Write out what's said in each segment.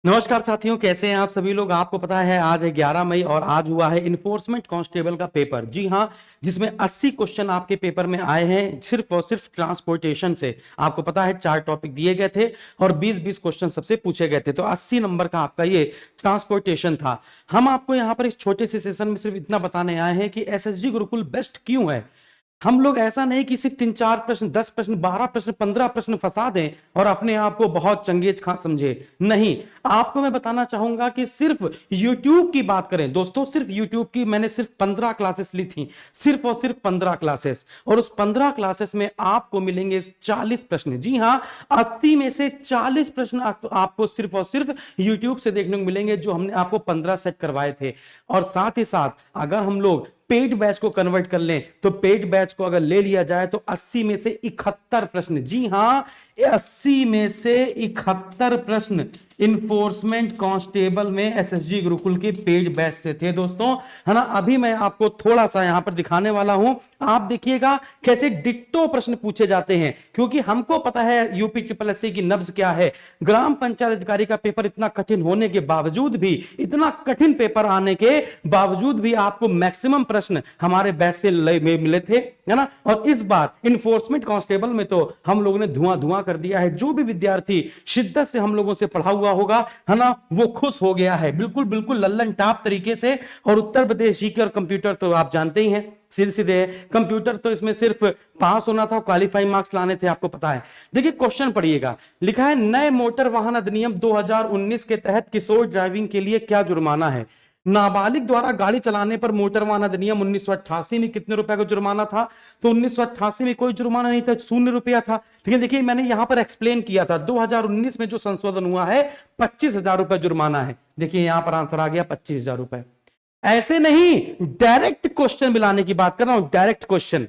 नमस्कार साथियों, कैसे हैं आप सभी लोग। आपको पता है आज है 11 मई और आज हुआ है इन्फोर्समेंट कांस्टेबल का पेपर। जी हां, जिसमें 80 क्वेश्चन आपके पेपर में आए हैं सिर्फ और सिर्फ ट्रांसपोर्टेशन से। आपको पता है 4 टॉपिक दिए गए थे और 20-20 क्वेश्चन सबसे पूछे गए थे, तो 80 नंबर का आपका ये ट्रांसपोर्टेशन था। हम आपको यहां पर इस छोटे से सेशन में सिर्फ इतना बताने आए हैं कि एसएसजी गुरुकुल बेस्ट क्यों है। हम लोग ऐसा नहीं कि सिर्फ 3-4 प्रश्न, 10 प्रश्न, 12 प्रश्न, 15 प्रश्न फंसा दें और अपने आप को बहुत चंगेज खां समझे। नहीं, आपको मैं बताना चाहूंगा कि सिर्फ YouTube की बात करें दोस्तों, सिर्फ YouTube की मैंने सिर्फ 15 क्लासेस ली थी, सिर्फ और सिर्फ 15 क्लासेस, और उस 15 क्लासेस में आपको मिलेंगे 40 प्रश्न। जी हां, 80 में से 40 प्रश्न आपको सिर्फ और सिर्फ YouTube से देखने को मिलेंगे, जो हमने आपको 15 सेट करवाए थे। और साथ ही साथ अगर हम लोग पेड बैच को कन्वर्ट कर लें तो पेड बैच को अगर ले लिया जाए तो 80 में से 71 प्रश्न, जी हां 80 में से 71 प्रश्न इन्फोर्समेंट कांस्टेबल में एसएसजी गुरुकुल के पेड बैच से थे दोस्तों, है ना। अभी मैं आपको थोड़ा सा यहां पर दिखाने वाला हूं, आप देखिएगा कैसे डिट्टो प्रश्न पूछे जाते हैं, क्योंकि हमको पता है यूपी ट्रिपल एससी की नब्ज क्या है। ग्राम पंचायत अधिकारी का पेपर इतना कठिन होने के बावजूद भी, इतना कठिन पेपर आने के बावजूद भी आपको मैक्सिमम प्रश्न हमारे बैच से मिले थे, है ना। और इस बार इन्फोर्समेंट कांस्टेबल में तो हम लोगों ने धुआं धुआं कर दिया है। जो भी विद्यार्थी शिद्दत से हम लोगों से पढ़ा हुआ होगा, है ना, वो खुश हो गया है बिल्कुल बिल्कुल लल्लन टाप तरीके से। और उत्तर प्रदेश जीके और कंप्यूटर तो आप जानते ही हैं, सीधे सीधे कंप्यूटर तो इसमें सिर्फ पास होना था, क्वालिफाइंग मार्क्स लाने थे, आपको पता है। देखिए क्वेश्चन पढ़िएगा, लिखा है नए मोटर वाहन अधिनियम 2019 के तहत किशोर ड्राइविंग के लिए क्या जुर्माना है। नाबालिग द्वारा गाड़ी चलाने पर मोटर वाहन अधिनियम 1988 में कितने रुपए का जुर्माना था। तो 1988 में कोई जुर्माना नहीं था, 0 रुपया था। लेकिन देखिए मैंने यहां पर एक्सप्लेन किया था 2019 में जो संशोधन हुआ है 25,000 रुपए जुर्माना है। देखिए यहां पर आंसर आ गया 25,000 रुपए। ऐसे नहीं, डायरेक्ट क्वेश्चन मिलाने की बात कर रहा हूं, डायरेक्ट क्वेश्चन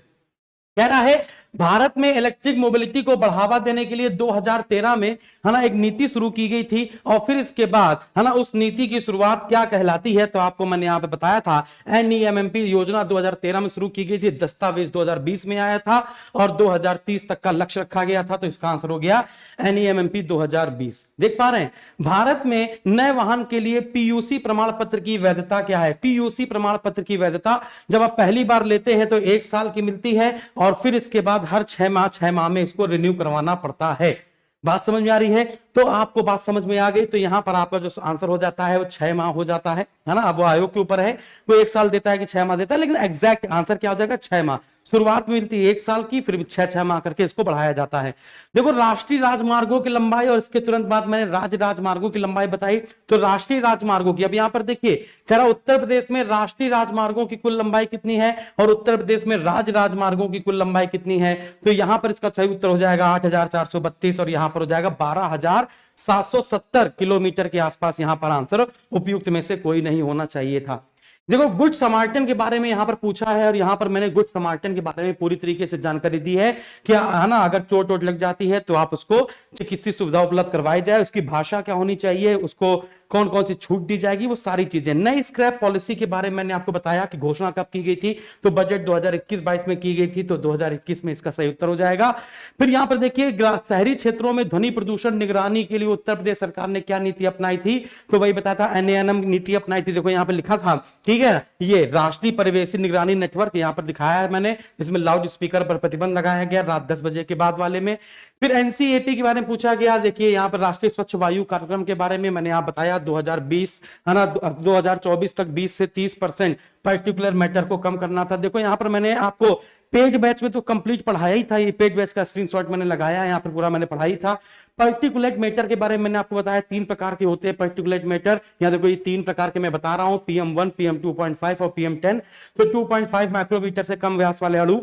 कह रहा है भारत में इलेक्ट्रिक मोबिलिटी को बढ़ावा देने के लिए 2013 में, है ना, एक नीति शुरू की गई थी। और फिर इसके बाद, है ना, उस नीति की शुरुआत क्या कहलाती है, तो आपको मैंने यहां पे बताया था एनईएमएमपी योजना 2013 में शुरू की गई थी, दस्तावेज 2020 में आया था और 2030 तक का लक्ष्य रखा गया था। तो इसका आंसर हो गया एनईएमएमपी 2020। देख पा रहे हैं, भारत में नए वाहन के लिए पीयूसी प्रमाण पत्र की वैधता क्या है। पीयूसी प्रमाण पत्र की वैधता जब आप पहली बार लेते हैं तो 1 साल की मिलती है और फिर इसके बाद हर 6 माह में इसको रिन्यू करवाना पड़ता है। बात समझ में आ रही है? तो आपको बात समझ में आ गई, तो यहां पर आपका जो आंसर हो जाता है वो 6 माह हो जाता है ना। अब वो आयोग के ऊपर है, वो 1 साल देता है कि 6 माह देता है, लेकिन एग्जैक्ट आंसर क्या हो जाएगा 6 माह। शुरुआत में मिलती है 1 साल की, फिर 6-6 माह करके इसको बढ़ाया जाता है। देखो राष्ट्रीय राजमार्गों की लंबाई और इसके तुरंत बाद मैंने राज्य राजमार्गों की लंबाई बताई। तो राष्ट्रीय राजमार्गों की, अब यहां पर देखिए कह रहा उत्तर प्रदेश में राष्ट्रीय राजमार्गों की कुल लंबाई कितनी है और उत्तर प्रदेश में राज्य राजमार्गों की कुल लंबाई कितनी है। तो यहां पर इसका सही उत्तर हो जाएगा 8,432 और यहां पर हो जाएगा 12,770 किलोमीटर के आसपास। यहां पर आंसर उपयुक्त में से कोई नहीं होना चाहिए था। देखो गुड समार्टन के बारे में यहां पर पूछा है और यहां पर मैंने गुड समार्टन के बारे में पूरी तरीके से जानकारी दी है कि, है ना, अगर चोट वोट लग जाती है तो आप उसको चिकित्सीय सुविधा उपलब्ध करवाई जाए, उसकी भाषा क्या होनी चाहिए, उसको कौन कौन सी छूट दी जाएगी, वो सारी चीजें। नई स्क्रैप पॉलिसी के बारे में मैंने आपको बताया कि घोषणा कब की गई थी, तो बजट 2021-22 में की गई थी, तो 2021 में इसका सही उत्तर हो जाएगा। फिर यहां पर देखिए शहरी क्षेत्रों में ध्वनि प्रदूषण निगरानी के लिए उत्तर प्रदेश सरकार ने क्या नीति अपनाई थी, तो वही बताया था एनएएनएम नीति अपनाई थी। देखो यहां पर लिखा था, ठीक है, ये राष्ट्रीय परिवेशी निगरानी नेटवर्क यहां पर दिखाया है मैंने, इसमें लाउड स्पीकर पर प्रतिबंध लगाया गया रात 10 बजे के बाद वाले में। फिर एनसीएपी के बारे में पूछा गया, देखिए यहां पर राष्ट्रीय स्वच्छ वायु कार्यक्रम के बारे में मैंने यहां बताया 2020, है ना, 2024 तक 20 से 30% पर्टिकुलर मैटर को कम करना था। देखो यहां पर मैंने आपको पेड बैच में तो कंप्लीट पढ़ाया ही था, ये पेड बैच का स्क्रीनशॉट मैंने लगाया है, यहां पर पूरा मैंने पढ़ाई था। पर्टिकुलेट मैटर के बारे में मैंने आपको बताया 3 प्रकार के होते हैं पर्टिकुलेट मैटर। यहां देखो ये 3 प्रकार के मैं बता रहा हूं, PM1, PM2.5 और PM10। तो 2.5 माइक्रोमीटर से कम व्यास वाले अणु।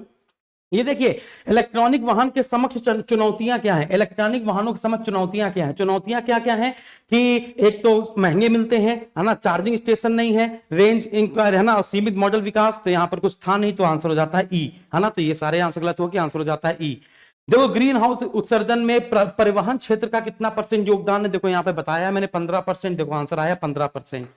ये देखिए इलेक्ट्रॉनिक वाहन के समक्ष चुनौतियां क्या हैं, इलेक्ट्रॉनिक वाहनों के समक्ष चुनौतियां क्या हैं। चुनौतियां क्या क्या हैं कि एक तो महंगे मिलते हैं, है ना, चार्जिंग स्टेशन नहीं है, रेंज इंक्वायर, है ना, और सीमित मॉडल विकास। तो यहां पर कुछ था नहीं, तो आंसर हो जाता है ई, है ना। तो ये सारे आंसर गलत हो गए, आंसर हो जाता है ई। देखो ग्रीन हाउस उत्सर्जन में परिवहन क्षेत्र का कितना % योगदान है, देखो यहां पे बताया मैंने 15%। देखो आंसर आया 15%।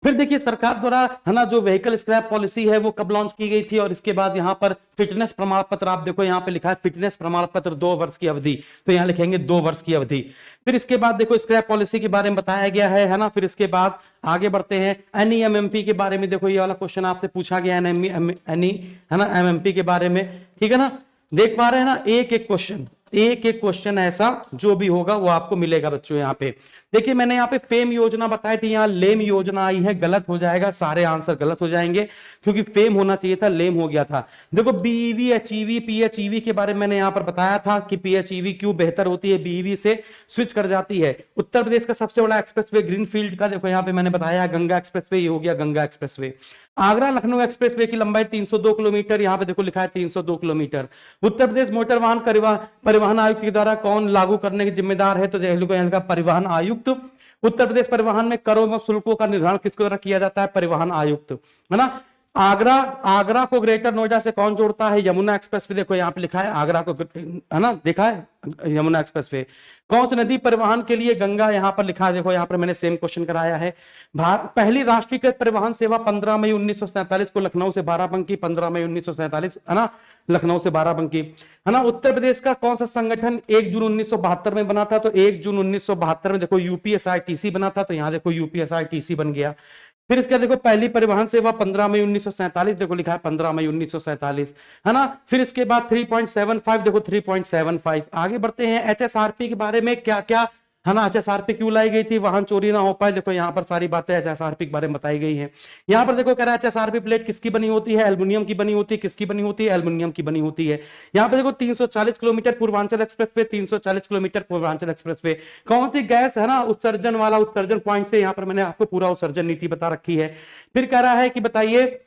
फिर देखिए सरकार द्वारा है ना जो व्हीकल स्क्रैप पॉलिसी है वो कब लॉन्च की गई थी, और इसके बाद यहाँ पर फिटनेस प्रमाण पत्र, आप देखो यहाँ पे लिखा है फिटनेस प्रमाण पत्र 2 वर्ष की अवधि, तो यहाँ लिखेंगे 2 वर्ष की अवधि। फिर इसके बाद देखो स्क्रैप पॉलिसी के बारे में बताया गया है ना। फिर इसके बाद आगे बढ़ते हैं, एनईएमएमपी के बारे में, देखो ये वाला क्वेश्चन आपसे पूछा गया है है ना एमएमपी के बारे में, ठीक है ना। देख पा रहे हैं ना, एक एक क्वेश्चन ऐसा जो भी होगा वो आपको मिलेगा बच्चों। यहाँ पे देखिए मैंने यहाँ पे फेम योजना बताई थी, यहाँ लेम योजना आई है, गलत हो जाएगा, सारे आंसर गलत हो जाएंगे क्योंकि फेम होना चाहिए था, लेम हो गया था। देखो बीईवी, एचईवी, पीएचईवी के बारे में मैंने यहाँ पर बताया था कि पीएचईवी क्यों बेहतर होती है, बीईवी से स्विच कर जाती है। उत्तर प्रदेश का सबसे बड़ा एक्सप्रेसवे ग्रीनफील्ड का, देखो यहाँ पे मैंने बताया गंगा एक्सप्रेसवे, ये हो गया गंगा एक्सप्रेसवे। आगरा लखनऊ एक्सप्रेसवे की लंबाई 302 किलोमीटर, यहाँ पे देखो लिखा है 302 किलोमीटर। उत्तर प्रदेश मोटर वाहन परिवहन आयुक्त के द्वारा कौन लागू करने के जिम्मेदार है, तो देखो का परिवहन आयुक्त। उत्तर प्रदेश परिवहन में करों व शुल्कों का निर्धारण किसके द्वारा किया जाता है, परिवहन आयुक्त, है ना। आगरा को ग्रेटर नोएडा से कौन जोड़ता है, यमुना एक्सप्रेस वे, देखो यहाँ पे लिखा है आगरा को, है ना, देखा है यमुना एक्सप्रेस वे। कौन सी नदी परिवहन के लिए, गंगा, यहाँ पर लिखा है, देखो यहाँ पर मैंने सेम क्वेश्चन कराया है। पहली राष्ट्रीयकृत परिवहन सेवा 15 मई 1947 को लखनऊ से बाराबंकी, 15 मई 1947, है ना, लखनऊ से बाराबंकी, है ना। उत्तर प्रदेश का कौन सा संगठन 1 जून 1972 में बना था, तो 1 जून 1972 में देखो यूपीएसआरटीसी बना था, तो यहाँ देखो यूपीएसआरटीसी बन गया। फिर इसका देखो पहली परिवहन सेवा 15 मई 1947, देखो लिखा है 15 मई 1947, है ना। फिर इसके बाद 3.75, देखो 3.75। आगे बढ़ते हैं, एचएसआरपी के बारे में क्या क्या, है ना, एचएसआरपी क्यों लाई गई थी, वाहन चोरी ना हो पाए, देखो यहाँ पर सारी बातें एचएसआरपी के बारे में बताई गई है। यहाँ पर देखो कह रहा है एचएसआरपी प्लेट किसकी बनी होती है, एल्युमिनियम की बनी होती है, किसकी बनी होती है, एल्युमिनियम की बनी होती है। यहाँ पर देखो 340 किलोमीटर पूर्वांचल एक्सप्रेस पे, 340 किलोमीटर पूर्वांचल एक्सप्रेस पे कौन सी गैस, है ना, उत्सर्जन वाला, उत्सर्जन पॉइंट से, यहाँ पर मैंने आपको पूरा उत्सर्जन नीति बता रखी है। फिर कह रहा है कि बताइए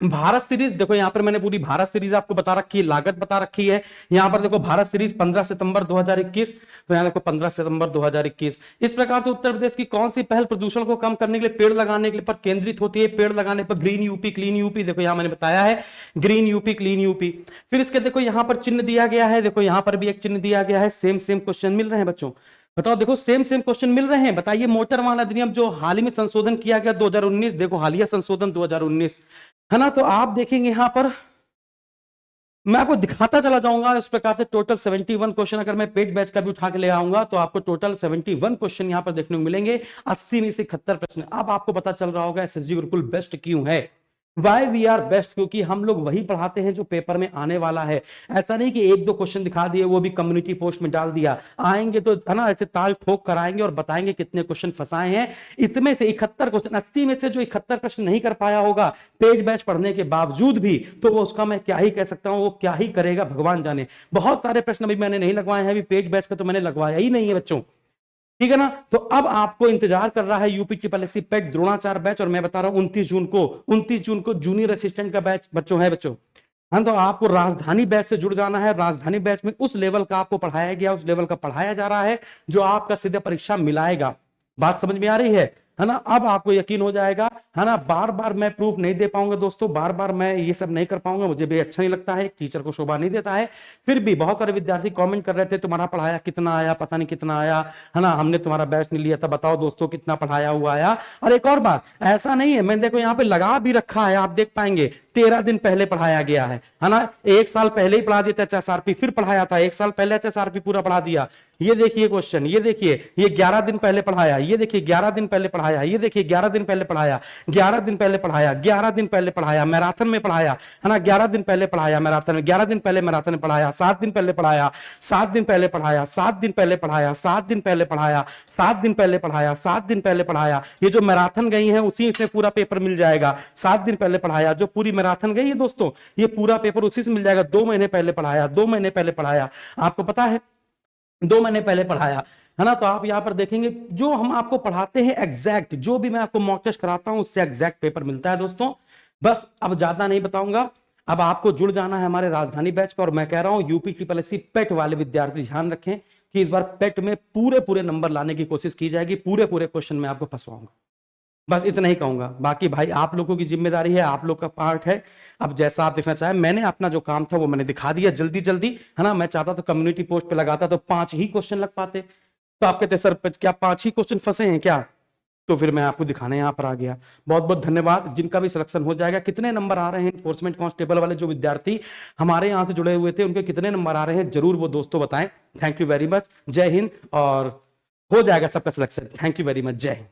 भारत सीरीज, देखो यहां पर मैंने पूरी भारत सीरीज आपको बता रखी है, लागत बता रखी है। यहां पर देखो भारत सीरीज 15 सितंबर 2021, तो यहां देखो 15 सितंबर 2021। इस प्रकार से उत्तर प्रदेश की कौन सी पहल प्रदूषण को कम करने के लिए, पेड़ लगाने के लिए पर केंद्रित होती है, पेड़ लगाने पर ग्रीन यूपी क्लीन यूपी, देखो यहां मैंने बताया है ग्रीन यूपी क्लीन यूपी। फिर इसके देखो यहां पर चिन्ह दिया गया है, देखो यहां पर भी एक चिन्ह दिया गया है, सेम क्वेश्चन मिल रहे हैं बच्चों, बताओ, देखो सेम क्वेश्चन मिल रहे हैं। बताइए मोटर वाहन अधिनियम जो हाल ही में संशोधन किया गया 2019, देखो हालिया संशोधन 2019, है ना। तो आप देखेंगे यहां पर मैं आपको दिखाता चला जाऊंगा इस प्रकार से टोटल 71 क्वेश्चन, अगर मैं पेड बैच का भी उठा के ले आऊंगा तो आपको टोटल 71 क्वेश्चन यहां पर देखने को मिलेंगे, 80 में से 71 प्रश्न। अब आपको पता चल रहा होगा एसएसजी गुरुकुल बेस्ट क्यों है, वाई वी आर बेस्ट, क्योंकि हम लोग वही पढ़ाते हैं जो पेपर में आने वाला है। ऐसा नहीं कि एक दो क्वेश्चन दिखा दिए वो भी कम्युनिटी पोस्ट में डाल दिया, आएंगे तो है ना ऐसे ताल ठोक कर आएंगे और बताएंगे कितने क्वेश्चन फंसाए हैं। इसमें से 71 क्वेश्चन, 80 में से जो 71 प्रश्न नहीं कर पाया होगा पेज बैच पढ़ने के बावजूद भी, तो वो उसका मैं क्या ही कह सकता हूं, वो क्या ही करेगा भगवान जाने। बहुत सारे प्रश्न अभी मैंने नहीं लगवाए हैं, अभी पेज बैच का तो मैंने लगवाया ही नहीं है बच्चों, ठीक है ना। तो अब आपको इंतजार कर रहा है यूपी ट्रिपल एससी पेट द्रोणाचार्य बैच, और मैं बता रहा हूं 29 जून को जूनियर असिस्टेंट का बैच बच्चों है बच्चों। हाँ, तो आपको राजधानी बैच से जुड़ जाना है। राजधानी बैच में उस लेवल का आपको पढ़ाया गया, उस लेवल का पढ़ाया जा रहा है जो आपका सीधे परीक्षा मिलाएगा। बात समझ में आ रही है ना। अब आपको यकीन हो जाएगा, है ना। बार बार मैं प्रूफ नहीं दे पाऊंगा दोस्तों, बार बार मैं ये सब नहीं कर पाऊंगा, मुझे भी अच्छा नहीं लगता है, टीचर को शोभा नहीं देता है। फिर भी बहुत सारे विद्यार्थी कमेंट कर रहे थे तुम्हारा पढ़ाया कितना आया, पता नहीं कितना आया, है ना, हमने तुम्हारा बैच नहीं लिया था, बताओ दोस्तों कितना पढ़ाया हुआ आया। और एक और बात, ऐसा नहीं है, मैंने देखो यहाँ पे लगा भी रखा है, आप देख पाएंगे 13 दिन पहले पढ़ाया गया है ना। 1 साल पहले ही पढ़ा दिया एचएसआरपी, फिर पढ़ाया था 1 साल पहले एचएसआरपी पूरा पढ़ा दिया। ये देखिए क्वेश्चन, ये देखिए, ये 11 दिन पहले पढ़ाया, ये देखिए 11 दिन पहले पढ़ाया, ये देखिए 11 दिन पहले पढ़ाया, 11 दिन पहले पढ़ाया, 11 दिन पहले पढ़ाया, मैराथन में पढ़ाया, है ना, 11 दिन पहले पढ़ाया मैराथन में, 11 दिन पहले मैराथन में पढ़ाया, 7 दिन पहले पढ़ाया, 7 दिन पहले पढ़ाया, 7 दिन पहले पढ़ाया, 7 दिन पहले पढ़ाया, 7 दिन पहले पढ़ाया, 7 दिन पहले पढ़ाया। ये जो मैराथन गई है उसी से पूरा पेपर मिल जाएगा। 7 दिन पहले पढ़ाया, जो पूरी मैराथन गई है दोस्तों, ये पूरा पेपर उसी से मिल जाएगा। 2 महीने पहले पढ़ाया, 2 महीने पहले पढ़ाया, आपको पता है 2 महीने पहले पढ़ाया, है ना। तो आप यहां पर देखेंगे जो हम आपको पढ़ाते हैं एग्जैक्ट, जो भी मैं आपको मॉक टेस्ट कराता हूं उससे एग्जैक्ट पेपर मिलता है दोस्तों। बस अब ज्यादा नहीं बताऊंगा, अब आपको जुड़ जाना है हमारे राजधानी बैच पर। और मैं कह रहा हूं यूपी ट्रिपल एससी पेट वाले विद्यार्थी ध्यान रखें कि इस बार पेट में पूरे नंबर लाने की कोशिश की जाएगी, पूरे क्वेश्चन में आपको फंसवाऊंगा। बस इतना ही कहूंगा, बाकी भाई आप लोगों की जिम्मेदारी है, आप लोग का पार्ट है। अब जैसा आप देखना चाहे, मैंने अपना जो काम था वो मैंने दिखा दिया जल्दी, है ना। मैं चाहता तो कम्युनिटी पोस्ट पे लगाता तो 5 ही क्वेश्चन लग पाते, तो आप कहते सर क्या 5 ही क्वेश्चन फंसे हैं क्या? तो फिर मैं आपको दिखाने यहाँ पर आ गया। बहुत बहुत धन्यवाद जिनका भी सिलेक्शन हो जाएगा। कितने नंबर आ रहे हैं इन्फोर्समेंट कांस्टेबल वाले जो विद्यार्थी हमारे यहाँ से जुड़े हुए थे, उनके कितने नंबर आ रहे हैं, जरूर वो दोस्तों बताएं। थैंक यू वेरी मच, जय हिंद, और हो जाएगा सबका selection. Thank you very much, जय हिंद।